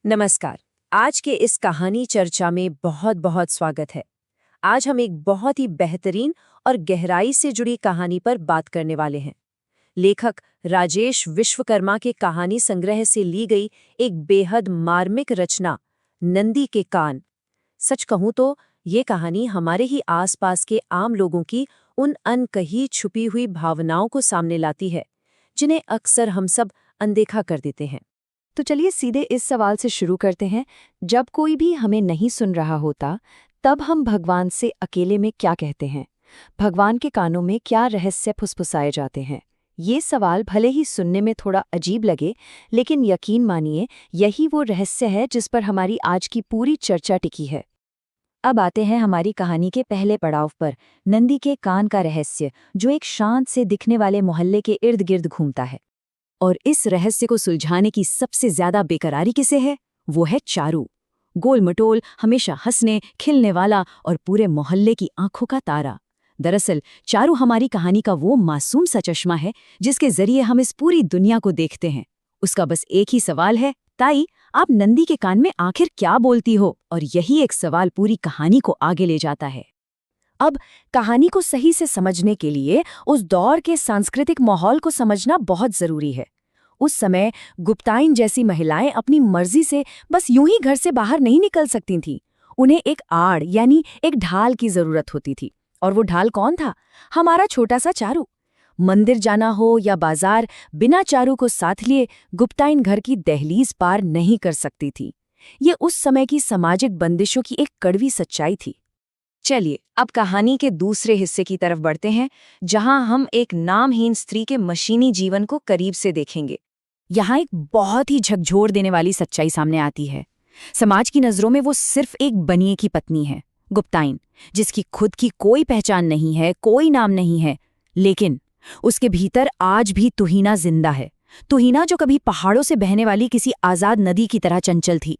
नमस्कार। आज के इस कहानी चर्चा में बहुत बहुत स्वागत है। आज हम एक बहुत ही बेहतरीन और गहराई से जुड़ी कहानी पर बात करने वाले हैं। लेखक राजेश विश्वकर्मा के कहानी संग्रह से ली गई एक बेहद मार्मिक रचना, नंदी के कान। सच कहूं तो ये कहानी हमारे ही आसपास के आम लोगों की उन अनकही छुपी हुई भावनाओं को सामने लाती है, जिन्हें अक्सर हम सब अनदेखा कर देते हैं। तो चलिए सीधे इस सवाल से शुरू करते हैं। जब कोई भी हमें नहीं सुन रहा होता, तब हम भगवान से अकेले में क्या कहते हैं? भगवान के कानों में क्या रहस्य फुसफुसाए जाते हैं? ये सवाल भले ही सुनने में थोड़ा अजीब लगे, लेकिन यकीन मानिए यही वो रहस्य है जिस पर हमारी आज की पूरी चर्चा टिकी है। अब आते हैं हमारी कहानी के पहले पड़ाव पर, नंदी के कान का रहस्य, जो एक शांत से दिखने वाले मोहल्ले के इर्द गिर्द घूमता है। और इस रहस्य को सुलझाने की सबसे ज्यादा बेकरारी किसे है? वो है चारू। गोल मटोल, हमेशा हंसने खिलने वाला और पूरे मोहल्ले की आंखों का तारा। दरअसल चारू हमारी कहानी का वो मासूम सा चश्मा है जिसके जरिए हम इस पूरी दुनिया को देखते हैं। उसका बस एक ही सवाल है, ताई आप नंदी के कान में आखिर क्या बोलती हो? और यही एक सवाल पूरी कहानी को आगे ले जाता है। अब कहानी को सही से समझने के लिए उस दौर के सांस्कृतिक माहौल को समझना बहुत जरूरी है। उस समय गुप्ताइन जैसी महिलाएं अपनी मर्जी से बस यूं ही घर से बाहर नहीं निकल सकती थीं। उन्हें एक आड़ यानी एक ढाल की जरूरत होती थी। और वो ढाल कौन था? हमारा छोटा सा चारू। मंदिर जाना हो या बाजार, बिना चारू को साथ लिए गुप्ताइन घर की दहलीज पार नहीं कर सकती थी। ये उस समय की सामाजिक बंदिशों की एक कड़वी सच्चाई थी। चलिए अब कहानी के दूसरे हिस्से की तरफ बढ़ते हैं, जहां हम एक नामहीन स्त्री के मशीनी जीवन को करीब से देखेंगे। यहाँ एक बहुत ही झकझोर देने वाली सच्चाई सामने आती है। समाज की नजरों में वो सिर्फ एक बनिए की पत्नी है, गुप्ताइन, जिसकी खुद की कोई पहचान नहीं है, कोई नाम नहीं है। लेकिन उसके भीतर आज भी तुहीना जिंदा है। तुहीना जो कभी पहाड़ों से बहने वाली किसी आजाद नदी की तरह चंचल थी।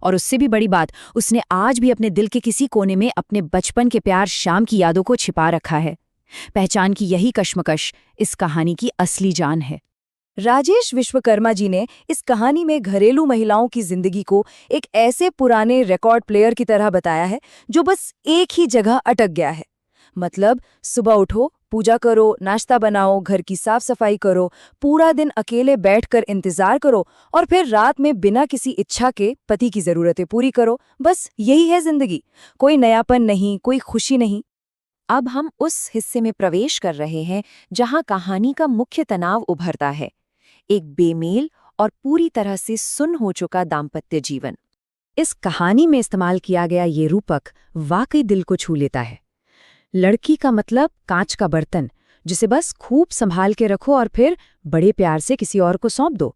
और उससे भी बड़ी बात, उसने आज भी अपने दिल के किसी कोने में अपने बचपन के प्यार शाम की यादों को छिपा रखा है। पहचान की यही कश्मकश इस कहानी की असली जान है। राजेश विश्वकर्मा जी ने इस कहानी में घरेलू महिलाओं की जिंदगी को एक ऐसे पुराने रिकॉर्ड प्लेयर की तरह बताया है जो बस एक ही जगह अटक गया है। मतलब सुबह उठो, पूजा करो, नाश्ता बनाओ, घर की साफ सफाई करो, पूरा दिन अकेले बैठकर इंतजार करो और फिर रात में बिना किसी इच्छा के पति की जरूरतें पूरी करो। बस यही है जिंदगी। कोई नयापन नहीं, कोई खुशी नहीं। अब हम उस हिस्से में प्रवेश कर रहे हैं जहां कहानी का मुख्य तनाव उभरता है, एक बेमेल और पूरी तरह से सुन्न हो चुका दाम्पत्य जीवन। इस कहानी में इस्तेमाल किया गया ये रूपक वाकई दिल को छू लेता है। लड़की का मतलब कांच का बर्तन, जिसे बस खूब संभाल के रखो और फिर बड़े प्यार से किसी और को सौंप दो।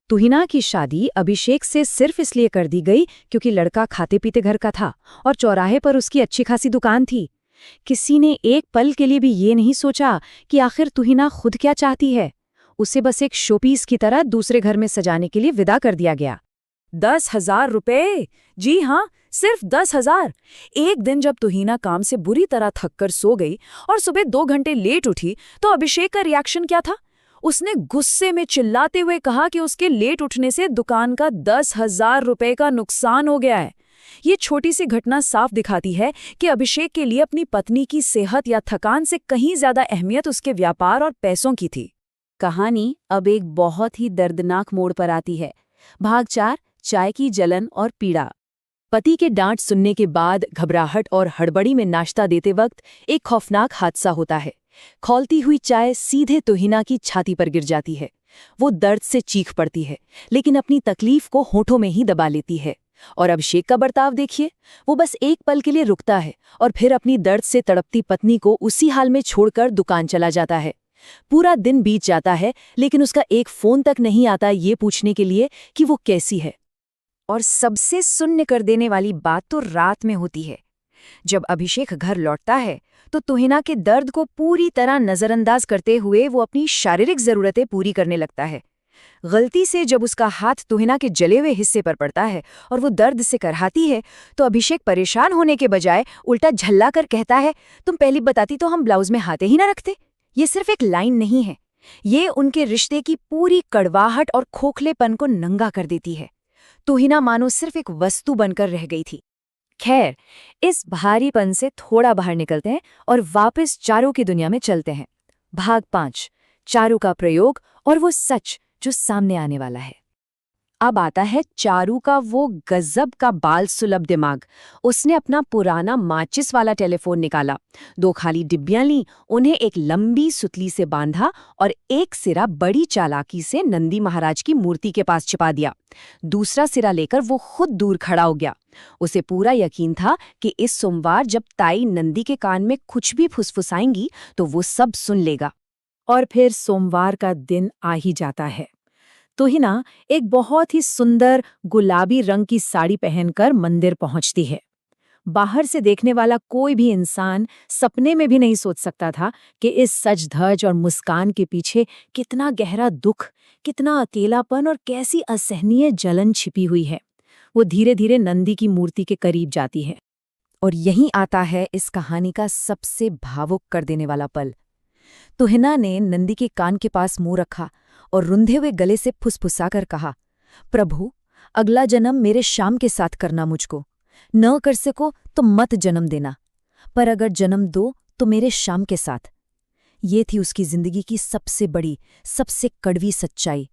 तुहिना की शादी अभिषेक से सिर्फ इसलिए कर दी गई क्योंकि लड़का खाते पीते घर का था और चौराहे पर उसकी अच्छी खासी दुकान थी। किसी ने एक पल के लिए भी ये नहीं सोचा कि आखिर तुहिना खुद क्या चाहती है। उसे बस एक शोपीस की तरह दूसरे घर में सजाने के लिए विदा कर दिया गया। 10,000 रुपए! जी हाँ, सिर्फ 10,000। एक दिन जब तुहिना काम से बुरी तरह थककर सो गई और सुबह 2 घंटे लेट उठी, तो अभिषेक का रिएक्शन क्या था? उसने गुस्से में चिल्लाते हुए कहा कि उसके लेट उठने से दुकान का 10,000 रुपए का नुकसान हो गया है। ये छोटी सी घटना साफ दिखाती है कि अभिषेक के लिए अपनी पत्नी की सेहत या थकान से कहीं ज्यादा अहमियत उसके व्यापार और पैसों की थी। कहानी अब एक बहुत ही दर्दनाक मोड़ पर आती है। भाग 4, चाय की जलन और पीड़ा। पति के डांट सुनने के बाद घबराहट और हड़बड़ी में नाश्ता देते वक्त एक खौफनाक हादसा होता है। खौलती हुई चाय सीधे तुहिना की छाती पर गिर जाती है। वो दर्द से चीख पड़ती है, लेकिन अपनी तकलीफ को होठों में ही दबा लेती है। और अभिषेक का बर्ताव देखिए, वो बस एक पल के लिए रुकता है और फिर अपनी दर्द से तड़पती पत्नी को उसी हाल में छोड़कर दुकान चला जाता है। पूरा दिन बीत जाता है, लेकिन उसका एक फोन तक नहीं आता ये पूछने के लिए कि वो कैसी है। और सबसे सुन्न कर देने वाली बात तो रात में होती है। जब अभिषेक घर लौटता है तो तुहिना के दर्द को पूरी तरह नजरअंदाज करते हुए वो अपनी शारीरिक जरूरतें पूरी करने लगता है। गलती से जब उसका हाथ तुहिना के जले हुए हिस्से पर पड़ता है और वो दर्द से करहाती है, तो अभिषेक परेशान होने के बजाय उल्टा झल्ला कर कहता है, तुम पहले बताती तो हम ब्लाउज में हाथे ही ना रखते। ये सिर्फ एक लाइन नहीं है, ये उनके रिश्ते की पूरी कड़वाहट और खोखलेपन को नंगा कर देती है। तुहिना मानो सिर्फ एक वस्तु बनकर रह गई थी। खैर, इस भारीपन से थोड़ा बाहर निकलते हैं और वापस चारू की दुनिया में चलते हैं। भाग 5, चारू का प्रयोग और वो सच जो सामने आने वाला है। अब आता है चारू का वो गजब का बाल सुलभ दिमाग। उसने अपना पुराना माचिस वाला टेलीफोन निकाला, 2 खाली डिब्बियां ली, उन्हें एक लंबी सुतली से बांधा और एक सिरा बड़ी चालाकी से नंदी महाराज की मूर्ति के पास छिपा दिया। दूसरा सिरा लेकर वो खुद दूर खड़ा हो गया। उसे पूरा यकीन था कि इस सोमवार जब ताई नंदी के कान में कुछ भी फुसफुसाएंगी तो वो सब सुन लेगा। और फिर सोमवार का दिन आ ही जाता है। तुहिना एक बहुत ही सुंदर गुलाबी रंग की साड़ी पहनकर मंदिर पहुंचती है। बाहर से देखने वाला कोई भी इंसान सपने में भी नहीं सोच सकता था कि इस सज धज और मुस्कान के पीछे कितना गहरा दुख, कितना अकेलापन और कैसी असहनीय जलन छिपी हुई है। वो धीरे धीरे नंदी की मूर्ति के करीब जाती है। और यहीं आता है इस कहानी का सबसे भावुक कर देने वाला पल। तुहिना ने नंदी के कान के पास मुंह रखा और रुंधे हुए गले से फुसफुसाकर कहा, प्रभु, अगला जन्म मेरे शाम के साथ करना मुझको। न कर सको तो मत जन्म देना, पर अगर जन्म दो तो मेरे शाम के साथ। ये थी उसकी जिंदगी की सबसे बड़ी, सबसे कड़वी सच्चाई।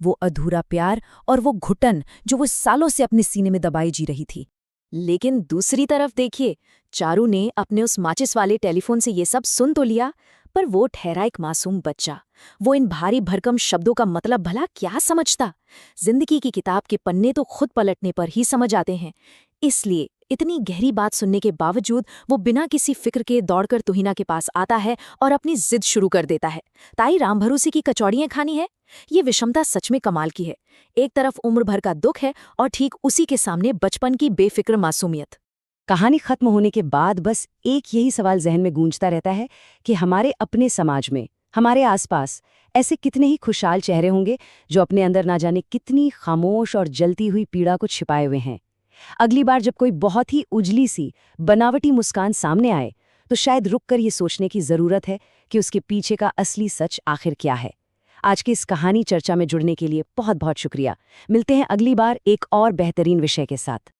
वो अधूरा प्यार और वो घुटन जो वो सालों से अपने सीने में दबाई जी रही थी। लेकिन दूसरी तरफ देखिए, चारू ने अपने उस माचिस वाले टेलीफोन से ये सब सुन तो लिया, पर वो ठहरा एक मासूम बच्चा। वो इन भारी भरकम शब्दों का मतलब भला क्या समझता? जिंदगी की किताब के पन्ने तो खुद पलटने पर ही समझ आते हैं। इसलिए इतनी गहरी बात सुनने के बावजूद वो बिना किसी फिक्र के दौड़कर तुहिना के पास आता है और अपनी जिद शुरू कर देता है। ताई राम भरोसे की कचौड़ियां खानी है। ये विषमता सच में कमाल की है। एक तरफ उम्र भर का दुख है और ठीक उसी के सामने बचपन की बेफिक्र मासूमियत। कहानी खत्म होने के बाद बस एक यही सवाल जहन में गूंजता रहता है कि हमारे अपने समाज में, हमारे आसपास ऐसे कितने ही खुशहाल चेहरे होंगे जो अपने अंदर ना जाने कितनी खामोश और जलती हुई पीड़ा को छिपाए हुए हैं। अगली बार जब कोई बहुत ही उजली सी बनावटी मुस्कान सामने आए तो शायद रुककर ये सोचने की जरूरत है कि उसके पीछे का असली सच आखिर क्या है। आज की इस कहानी चर्चा में जुड़ने के लिए बहुत बहुत शुक्रिया। मिलते हैं अगली बार एक और बेहतरीन विषय के साथ।